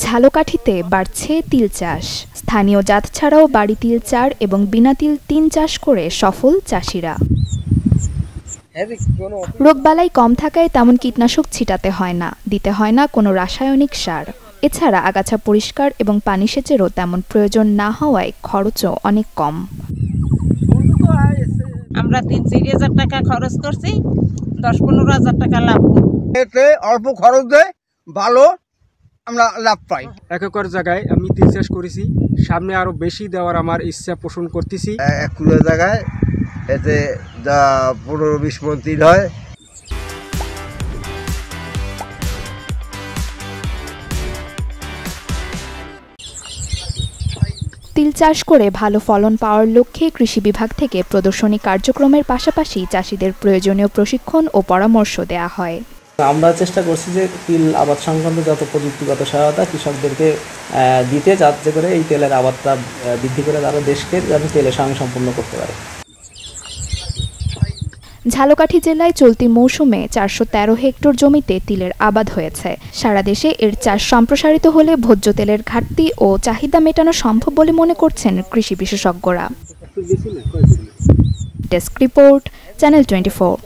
ঝালকাঠিতে বাড়ছে তিল চাষ। স্থানীয় জাত ছাড়াও বাড়ি তিল ৪ এবং বিনা তিল ৩ চাষ করে সফল চাষিরা। রোগবালাই কম থাকায় তেমন কীটনাশক ছিটাতে হয় না, দিতে হয় না কোনো রাসায়নিক সার। এছাড়া আগাছা পরিষ্কার এবং পানি সেচেরও তেমন প্রয়োজন না হওয়ায় খরচও অনেক কম। আমরা ৩-৪ হাজার টাকা খরচ করছি, ১০-১৫ হাজার টাকা লাভ। এতে অল্প খরচে ভালো আমরা লাভ পাই। ১ একর জায়গায় আমি তিল চাষ করেছি, সামনে আরো বেশি দেওয়ার আমার ইচ্ছা পোষণ করতেছি। ১ কিলো জায়গায় এতে যা ১৫-২০ মণ তিল হয়। তিল চাষ করে ভালো ফলন পাওয়ার লক্ষ্যে কৃষি বিভাগ থেকে প্রদর্শনী কার্যক্রমের পাশাপাশি চাষিদের প্রয়োজনীয় প্রশিক্ষণ ও পরামর্শ দেওয়া হয়। আমরা চেষ্টা করছি যে তিল আবাদ সংক্রান্ত যত প্রযুক্তিগত সহায়তা কৃষকদেরকে দিতে, যাতে করে এই তেলের আবাদটা বৃদ্ধি করে তারা দেশকে যাতে তেলের স্বয়ংসম্পূর্ণ করতে পারে। ঝালকাঠি জেলায় চলতি মৌসুমে ৪১৩ হেক্টর জমিতে তিলের আবাদ হয়েছে। সারা দেশে এর চাষ সম্প্রসারিত হলে ভোজ্য তেলের ঘাটতি ও চাহিদা মেটানো সম্ভব বলে মনে করছেন কৃষি বিশেষজ্ঞরা। Desk report, channel 24।